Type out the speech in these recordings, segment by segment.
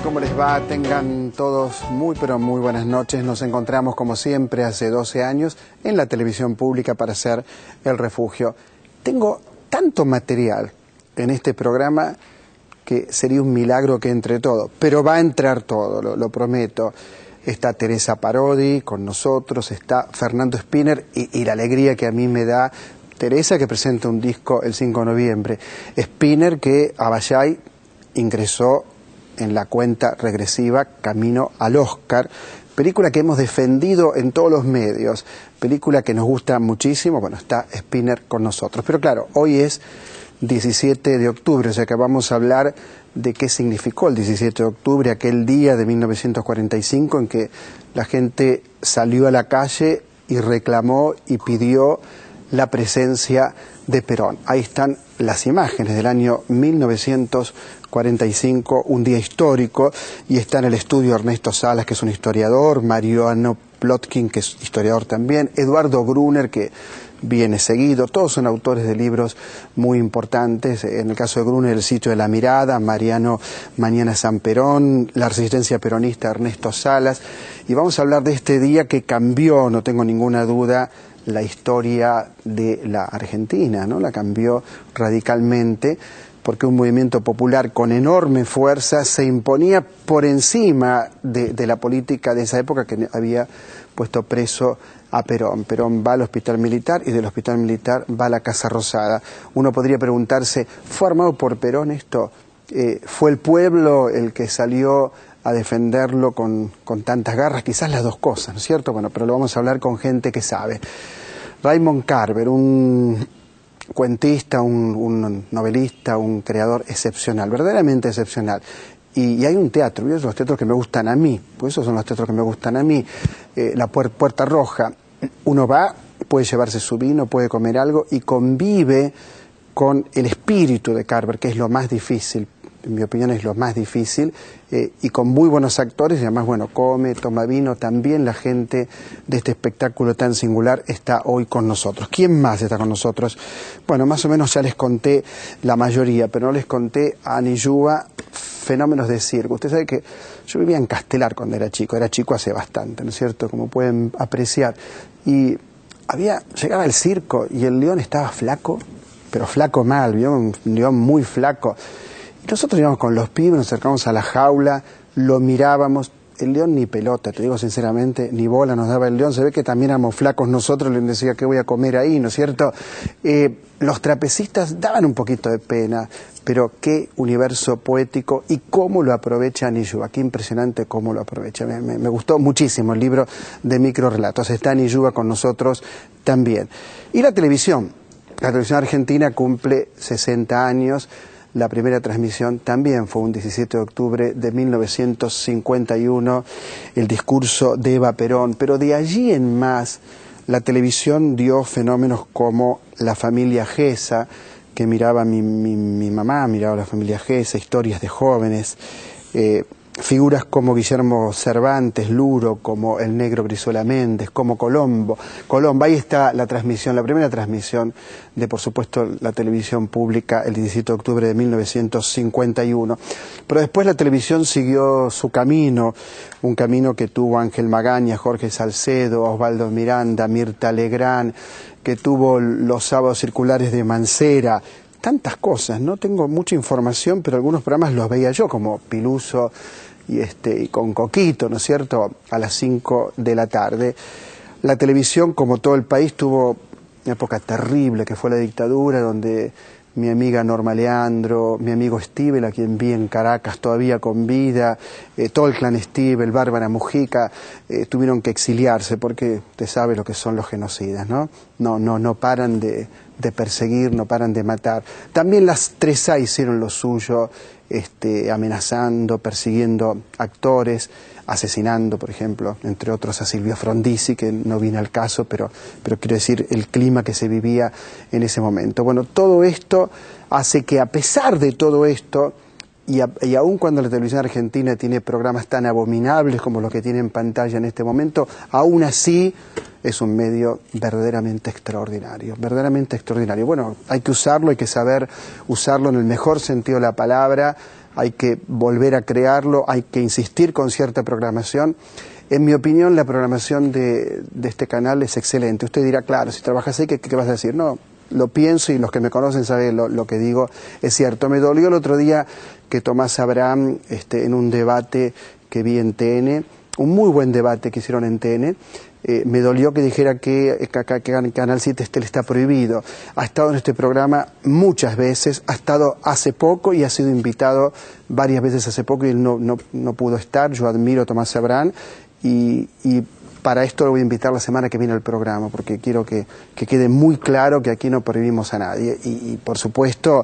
¿cómo les va? Tengan todos muy pero muy buenas noches. Nos encontramos como siempre hace 12 años en la televisión pública para hacer El Refugio. Tengo tanto material en este programa que sería un milagro que entre todo, pero va a entrar todo, lo prometo. Está Teresa Parodi con nosotros, está Fernando Spinner y la alegría que a mí me da Teresa, que presenta un disco el 5 de noviembre. Spinner, que Abayay ingresó en la cuenta regresiva Camino al Oscar, película que hemos defendido en todos los medios, película que nos gusta muchísimo. Bueno, está Spinner con nosotros, pero claro, hoy es 17 de octubre, o sea que vamos a hablar de qué significó el 17 de octubre, aquel día de 1945 en que la gente salió a la calle y reclamó y pidió la presencia de Perón. Ahí están las imágenes del año 1945, un día histórico, y está en el estudio Ernesto Salas, que es un historiador, Mariano Plotkin, que es historiador también, Eduardo Gruner, que viene seguido, todos son autores de libros muy importantes. En el caso de Gruner, El sitio de la mirada, Mariano, Mañana San Perón, La resistencia peronista, Ernesto Salas, y vamos a hablar de este día que cambió, no tengo ninguna duda, la historia de la Argentina, ¿no? La cambió radicalmente, porque un movimiento popular con enorme fuerza se imponía por encima de la política de esa época, que había puesto preso a Perón. Perón va al hospital militar y del hospital militar va a la Casa Rosada. Uno podría preguntarse, ¿fue armado por Perón esto? ¿Fue el pueblo el que salió a defenderlo con tantas garras? Quizás las dos cosas, ¿no es cierto? Bueno, pero lo vamos a hablar con gente que sabe. Raymond Carver, un cuentista, un novelista, un creador excepcional, verdaderamente excepcional. Y hay un teatro, y esos son los teatros que me gustan a mí, pues esos son los teatros que me gustan a mí. La Puerta Roja, uno va, puede llevarse su vino, puede comer algo y convive con el espíritu de Carver, que es lo más difícil, en mi opinión es lo más difícil, y con muy buenos actores, y además, bueno, come, toma vino. También la gente de este espectáculo tan singular está hoy con nosotros. ¿Quién más está con nosotros? Bueno, más o menos ya les conté la mayoría, pero no les conté a Aniyúa, fenómenos de circo. Usted sabe que yo vivía en Castelar cuando era chico hace bastante, ¿no es cierto?, como pueden apreciar, y llegaba el circo y el león estaba flaco, pero flaco mal, ¿vio? Un león muy flaco. Nosotros íbamos con los pibes, nos acercamos a la jaula, lo mirábamos, el león ni pelota, te digo sinceramente, ni bola nos daba el león. Se ve que también éramos flacos nosotros, le decía, ¿qué voy a comer ahí?, ¿no es cierto? Los trapecistas daban un poquito de pena, pero qué universo poético y cómo lo aprovecha Aniyúa, qué impresionante cómo lo aprovecha. Me gustó muchísimo el libro de microrelatos. Está Aniyúa con nosotros también. Y la televisión argentina cumple 60 años. La primera transmisión también fue un 17 de octubre de 1951, el discurso de Eva Perón, pero de allí en más la televisión dio fenómenos como La familia Gesa, que miraba mi mamá, miraba La familia Gesa, Historias de jóvenes, figuras como Guillermo Cervantes, Luro, como el negro Brizuela Méndez, como Colombo. Ahí está la transmisión, la primera transmisión de, por supuesto, la televisión pública el 17 de octubre de 1951. Pero después la televisión siguió su camino, un camino que tuvo Ángel Magaña, Jorge Salcedo, Osvaldo Miranda, Mirta Legrand, que tuvo los sábados circulares de Mancera. Tantas cosas, no tengo mucha información, pero algunos programas los veía yo, como Piluso y con Coquito, ¿no es cierto?, a las 5 de la tarde. La televisión, como todo el país, tuvo una época terrible, que fue la dictadura, donde mi amiga Norma Leandro, mi amigo Stivel, a quien vi en Caracas todavía con vida, todo el clan Stivel, Bárbara Mujica, tuvieron que exiliarse, porque usted sabe lo que son los genocidas, ¿no? No paran de perseguir, no paran de matar. También las 3A hicieron lo suyo, amenazando, persiguiendo actores, asesinando, por ejemplo, entre otros a Silvio Frondizi, que no viene al caso, pero quiero decir el clima que se vivía en ese momento. Bueno, todo esto hace que, a pesar de todo esto, y aun cuando la televisión argentina tiene programas tan abominables como los que tiene en pantalla en este momento, aún así es un medio verdaderamente extraordinario, verdaderamente extraordinario. Bueno, hay que usarlo, hay que saber usarlo en el mejor sentido de la palabra, hay que volver a crearlo, hay que insistir con cierta programación. En mi opinión, la programación de este canal es excelente. Usted dirá, claro, si trabajas ahí, ¿qué vas a decir? No, lo pienso y los que me conocen saben lo que digo, es cierto. Me dolió el otro día que Tomás Abraham, en un debate que vi en TN, un muy buen debate que hicieron en TN, me dolió que dijera que Canal 7 Estel está prohibido. Ha estado en este programa muchas veces, ha estado hace poco y ha sido invitado varias veces hace poco y él no pudo estar. Yo admiro a Tomás Abraham y para esto lo voy a invitar la semana que viene al programa, porque quiero que quede muy claro que aquí no prohibimos a nadie. Y por supuesto,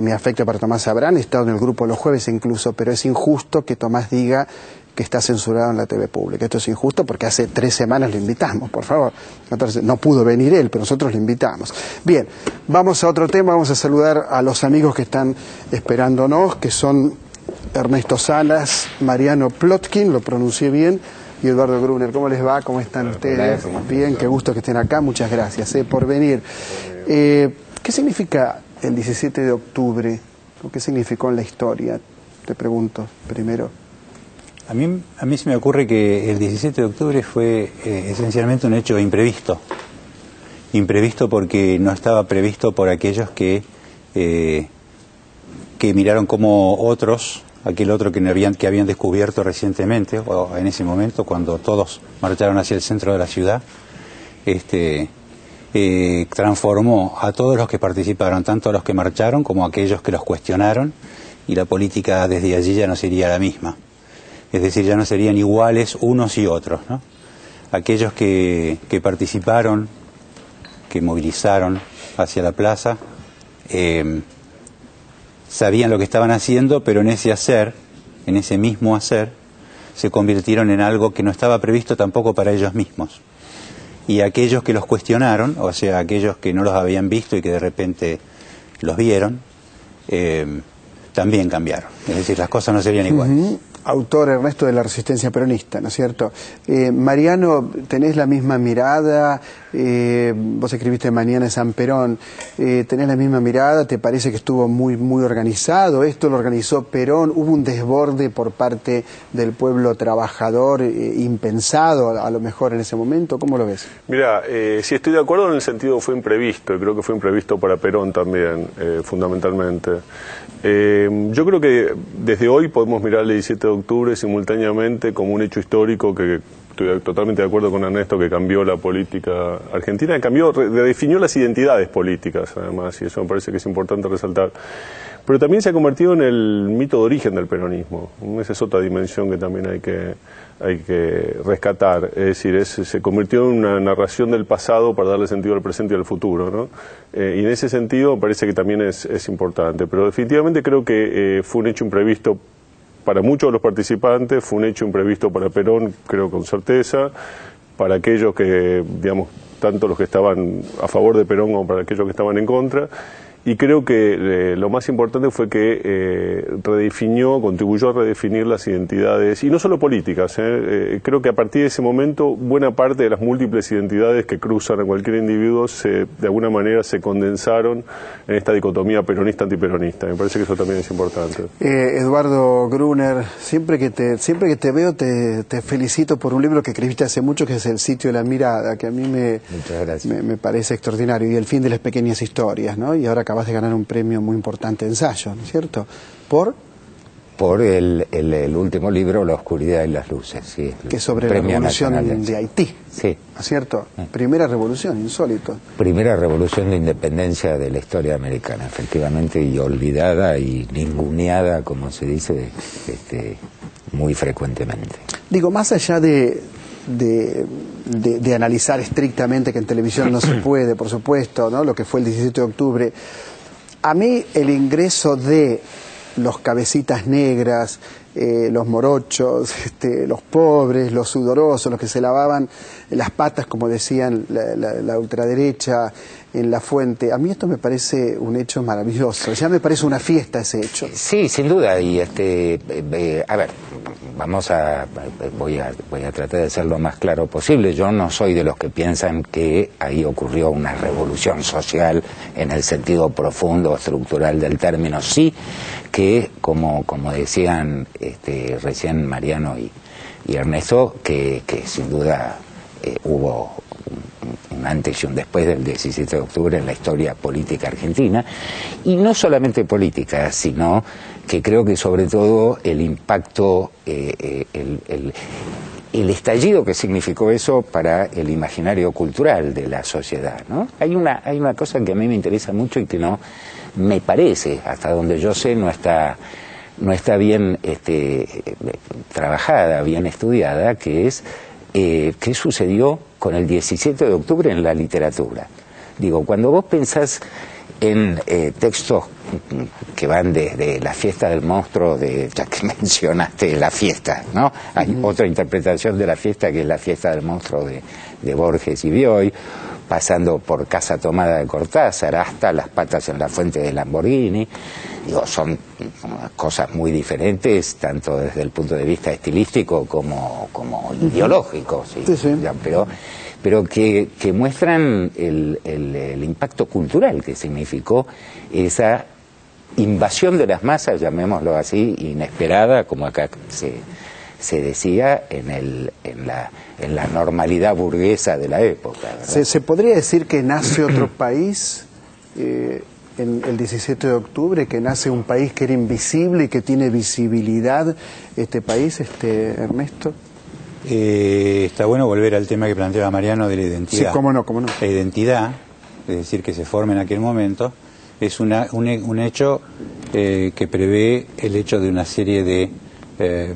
mi afecto para Tomás Abraham, he estado en el grupo los jueves incluso, pero es injusto que Tomás diga que está censurado en la TV pública. Esto es injusto porque hace 3 semanas lo invitamos, por favor. Entonces, no pudo venir él, pero nosotros lo invitamos. Bien, vamos a otro tema, vamos a saludar a los amigos que están esperándonos, que son Ernesto Salas, Mariano Plotkin, lo pronuncié bien, y Eduardo Gruner. ¿Cómo les va? ¿Cómo están ustedes? Bien, qué gusto que estén acá, muchas gracias por venir. ¿Qué significa el 17 de octubre? ¿O qué significó en la historia? Te pregunto primero. A mí se me ocurre que el 17 de octubre fue esencialmente un hecho imprevisto. Imprevisto porque no estaba previsto por aquellos que miraron como otros, aquel otro que habían descubierto recientemente, o en ese momento, cuando todos marcharon hacia el centro de la ciudad, transformó a todos los que participaron, tanto a los que marcharon como a aquellos que los cuestionaron, y la política desde allí ya no sería la misma. Es decir, ya no serían iguales unos y otros, ¿no? Aquellos que participaron, que movilizaron hacia la plaza, sabían lo que estaban haciendo, pero en ese mismo hacer, se convirtieron en algo que no estaba previsto tampoco para ellos mismos. Y aquellos que los cuestionaron, o sea, aquellos que no los habían visto y que de repente los vieron, también cambiaron. Es decir, las cosas no serían iguales. Autor, Ernesto, de la Resistencia Peronista, ¿no es cierto? Mariano, ¿tenés la misma mirada? Vos escribiste Mañana en San Perón. ¿Tenés la misma mirada? ¿Te parece que estuvo muy organizado? ¿Esto lo organizó Perón? ¿Hubo un desborde por parte del pueblo trabajador impensado a lo mejor en ese momento? ¿Cómo lo ves? Mira, sí estoy de acuerdo en el sentido fue imprevisto, y creo que fue imprevisto para Perón también, fundamentalmente. Yo creo que desde hoy podemos mirar el 17 de octubre simultáneamente como un hecho histórico que estoy totalmente de acuerdo con Ernesto, que cambió la política argentina, redefinió las identidades políticas, además, y eso me parece que es importante resaltar. Pero también se ha convertido en el mito de origen del peronismo. Esa es otra dimensión que también hay que rescatar. Es decir, se convirtió en una narración del pasado para darle sentido al presente y al futuro, ¿no? Y en ese sentido me parece que también es importante. Pero definitivamente creo que fue un hecho imprevisto para muchos de los participantes, fue un hecho imprevisto para Perón, creo con certeza, para aquellos que, digamos, tanto los que estaban a favor de Perón como para aquellos que estaban en contra. Y creo que lo más importante fue que contribuyó a redefinir las identidades, y no solo políticas. Creo que a partir de ese momento, buena parte de las múltiples identidades que cruzan a cualquier individuo, de alguna manera se condensaron en esta dicotomía peronista-antiperonista. Me parece que eso también es importante. Eduardo Gruner, siempre que te veo te felicito por un libro que escribiste hace mucho, que es El sitio de la mirada, que a mí me parece extraordinario, y El fin de las pequeñas historias, ¿no? Y ahora acabas de ganar un premio muy importante de ensayo, ¿no es cierto? ¿Por el último libro, La oscuridad y las luces, sí. Que es sobre la revolución de Haití, sí. ¿No es cierto? Primera revolución, insólito. Primera revolución de independencia de la historia americana, efectivamente, y olvidada y ninguneada, como se dice, muy frecuentemente. Digo, más allá de analizar estrictamente, que en televisión no se puede, por supuesto, ¿no? Lo que fue el 17 de octubre, a mí el ingreso de los cabecitas negras, los morochos, los pobres, los sudorosos, los que se lavaban las patas, como decían la ultraderecha en la fuente. A mí esto me parece un hecho maravilloso, ya me parece una fiesta ese hecho. Sí, sin duda, y a ver, voy a tratar de ser lo más claro posible. Yo no soy de los que piensan que ahí ocurrió una revolución social en el sentido profundo, estructural del término. Sí que, como decían recién Mariano y Ernesto, que sin duda hubo un antes y un después del 17 de octubre en la historia política argentina, y no solamente política, sino que creo que sobre todo el impacto, el estallido que significó eso para el imaginario cultural de la sociedad, ¿no? Hay una cosa que a mí me interesa mucho y que no me parece, hasta donde yo sé, no está bien trabajada, bien estudiada, que es qué sucedió con el 17 de octubre en la literatura. Digo, cuando vos pensás en textos que van desde la fiesta del monstruo, ya que mencionaste la fiesta, ¿no? Hay otra interpretación de la fiesta que es la fiesta del monstruo de Borges y Bioy, pasando por Casa Tomada de Cortázar hasta Las patas en la fuente de Lamborghini. Digo, son cosas muy diferentes, tanto desde el punto de vista estilístico como ideológico, ¿sí? Sí. Pero que muestran el impacto cultural que significó esa invasión de las masas, llamémoslo así, inesperada, como acá se decía, en la normalidad burguesa de la época, ¿verdad? ¿Se podría decir que nace otro país en el 17 de octubre, que nace un país que era invisible y que tiene visibilidad este país, Ernesto? Está bueno volver al tema que planteaba Mariano de la identidad. Sí, cómo no. La identidad, es decir, que se forma en aquel momento, es un hecho que prevé el hecho de una serie de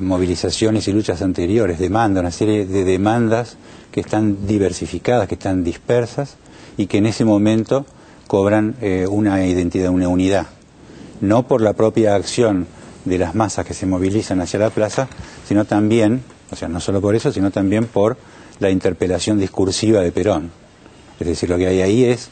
movilizaciones y luchas anteriores, una serie de demandas que están diversificadas, que están dispersas y que en ese momento cobran una identidad, una unidad, no por la propia acción de las masas que se movilizan hacia la plaza, sino también, o sea, no solo por eso, sino también por la interpelación discursiva de Perón. Es decir, lo que hay ahí es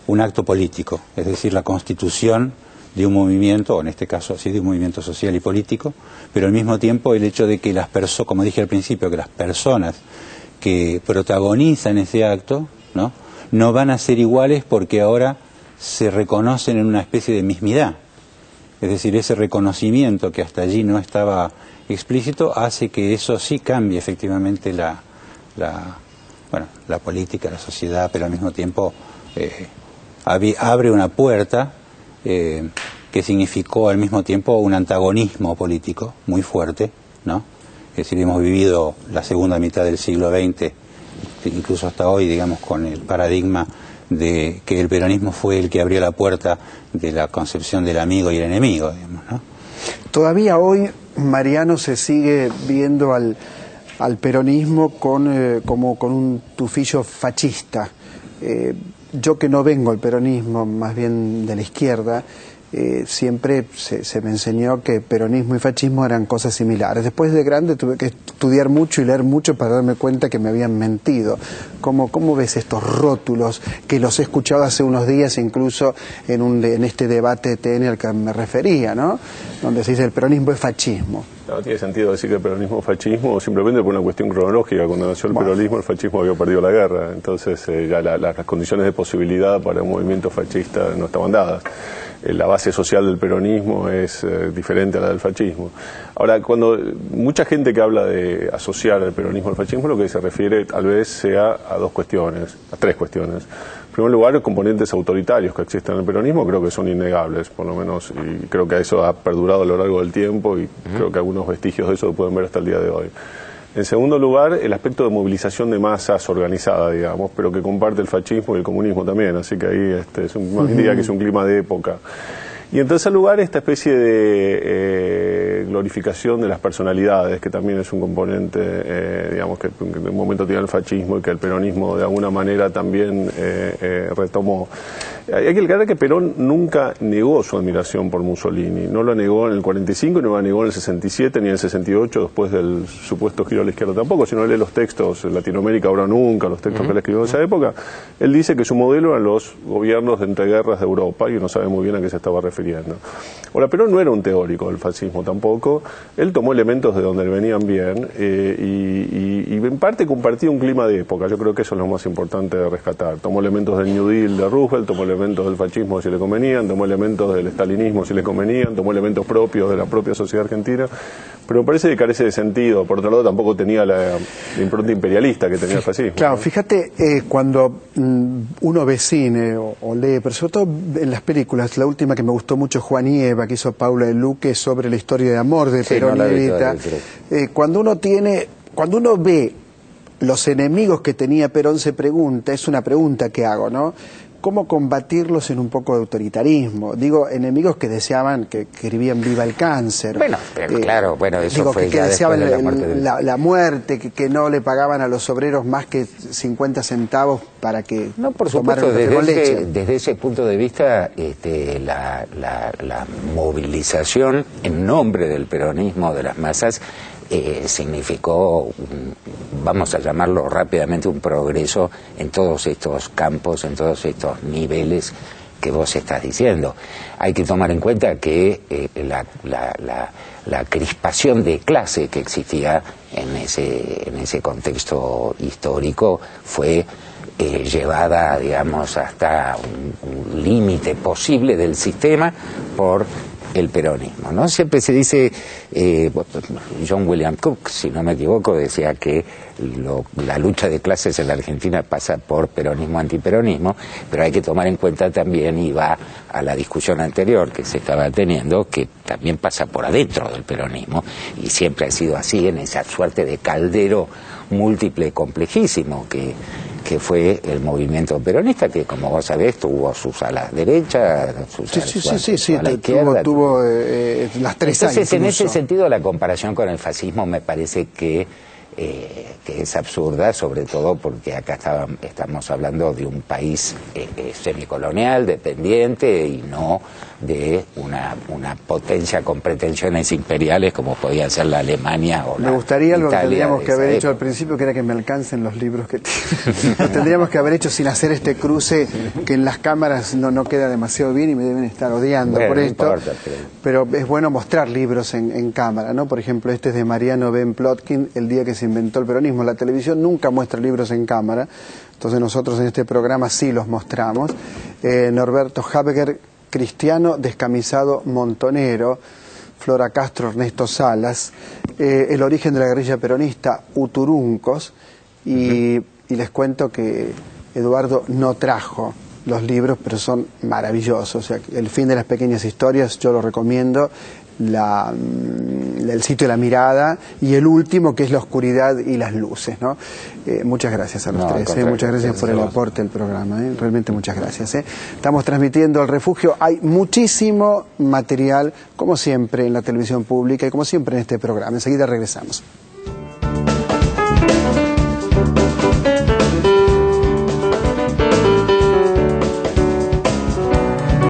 un acto político, es decir, la constitución de un movimiento, o en este caso sí de un movimiento social y político, pero al mismo tiempo el hecho de que las personas, como dije al principio, que las personas que protagonizan ese acto, no van a ser iguales porque ahora se reconocen en una especie de mismidad. Es decir, ese reconocimiento que hasta allí no estaba explícito hace que eso sí cambie efectivamente la política, la sociedad, pero al mismo tiempo abre una puerta que significó al mismo tiempo un antagonismo político muy fuerte, ¿no? Es decir, hemos vivido la segunda mitad del siglo XX, incluso hasta hoy, digamos, con el paradigma de que el peronismo fue el que abrió la puerta de la concepción del amigo y el enemigo, digamos, ¿no? Todavía hoy, Mariano, se sigue viendo al peronismo como con un tufillo fascista. Yo que no vengo del peronismo, más bien de la izquierda, siempre se me enseñó que peronismo y fascismo eran cosas similares. Después de grande tuve que estudiar mucho y leer mucho para darme cuenta que me habían mentido. ¿Cómo ves estos rótulos que los he escuchado hace unos días, incluso en este debate de TN al que me refería, ¿no? Donde se dice el peronismo es fascismo? No tiene sentido decir que el peronismo es fascismo simplemente por una cuestión cronológica. Cuando nació el peronismo, el fascismo había perdido la guerra. Entonces ya las condiciones de posibilidad para un movimiento fascista no estaban dadas. La base social del peronismo es diferente a la del fascismo. Ahora, cuando mucha gente que habla de asociar el peronismo al fascismo, lo que se refiere tal vez sea a tres cuestiones. En primer lugar, los componentes autoritarios que existen en el peronismo creo que son innegables, por lo menos, y creo que eso ha perdurado a lo largo del tiempo y creo que algunos vestigios de eso lo pueden ver hasta el día de hoy. En segundo lugar, el aspecto de movilización de masas organizada, digamos, pero que comparte el fascismo y el comunismo también, así que ahí más bien diría que es un clima de época. Y en tercer lugar, esta especie de glorificación de las personalidades, que también es un componente, digamos, que en un momento tiene el fascismo y que el peronismo de alguna manera también retomó. Hay que aclarar que Perón nunca negó su admiración por Mussolini, no lo negó en el 45, no lo negó en el 67 ni en el 68, después del supuesto giro a la izquierda tampoco, si no lee los textos Latinoamérica ahora nunca, los textos que él escribió en esa época, él dice que su modelo eran los gobiernos de entreguerras de Europa y uno sabe muy bien a qué se estaba refiriendo. Ahora, Perón no era un teórico del fascismo tampoco, él tomó elementos de donde le venían bien y en parte compartía un clima de época, yo creo que eso es lo más importante de rescatar. Tomó elementos del New Deal de Roosevelt, tomó elementos del fascismo si le convenían, tomó elementos del estalinismo si le convenían, tomó elementos propios de la propia sociedad argentina, pero me parece que carece de sentido. Por otro lado, tampoco tenía la impronta imperialista que tenía el fascismo. Claro, ¿no? fíjate, cuando uno ve cine o lee, pero sobre todo en las películas, la última que me gustó mucho, Juan y Eva, que hizo Paula de Luque, sobre la historia de amor de Perón y Evita, cuando uno ve los enemigos que tenía Perón, se pregunta, es una pregunta que hago, ¿no? ¿Cómo combatirlos en un poco de autoritarismo? Digo, enemigos que deseaban, que escribían viva el cáncer. Bueno, pero claro, bueno, eso digo, fue que ya deseaban después de la muerte la muerte, que no le pagaban a los obreros más que 50 centavos para que no, por tomaran supuesto, leche. desde ese punto de vista, la movilización en nombre del peronismo de las masas significó, vamos a llamarlo rápidamente, un progreso en todos estos campos, en todos estos niveles que vos estás diciendo. Hay que tomar en cuenta que la crispación de clase que existía en ese contexto histórico fue llevada, digamos, hasta un límite posible del sistema por el peronismo, ¿no? Siempre se dice, John William Cook, si no me equivoco, decía que la lucha de clases en la Argentina pasa por peronismo, antiperonismo, pero hay que tomar en cuenta también, y va a la discusión anterior que se estaba teniendo, que también pasa por adentro del peronismo, y siempre ha sido así, en esa suerte de caldero múltiple complejísimo que fue el movimiento peronista, que como vos sabés tuvo sus alas derechas, sus alas izquierda. Tuvo las tres. Entonces, en ese sentido, la comparación con el fascismo me parece que es absurda, sobre todo porque acá estamos hablando de un país semicolonial, dependiente, y no de una potencia con pretensiones imperiales como podía ser la Alemania o la Me gustaría algo que Italia tendríamos que haber hecho época. al principio, que era que me alcancen los libros que tienen. Tendríamos que haber hecho sin hacer este cruce, que en las cámaras no queda demasiado bien y me deben estar odiando por esto. No importa, pero es bueno mostrar libros en cámara, ¿no? Por ejemplo, este es de Mariano Ben Plotkin, El día que se inventó el peronismo. La televisión nunca muestra libros en cámara, entonces nosotros en este programa sí los mostramos. Norberto Habeger, Cristiano descamisado montonero. Flora Castro, Ernesto Salas, El origen de la guerrilla peronista, Uturuncos, y les cuento que Eduardo no trajo los libros, pero son maravillosos. O sea, El fin de las pequeñas historias, yo lo recomiendo, El sitio de la mirada, y el último, que es La oscuridad y las luces, ¿no? Muchas gracias a los tres, muchas gracias por el aporte al programa, realmente muchas gracias. Estamos transmitiendo El Refugio, hay muchísimo material, como siempre en la televisión pública y como siempre en este programa. Enseguida regresamos.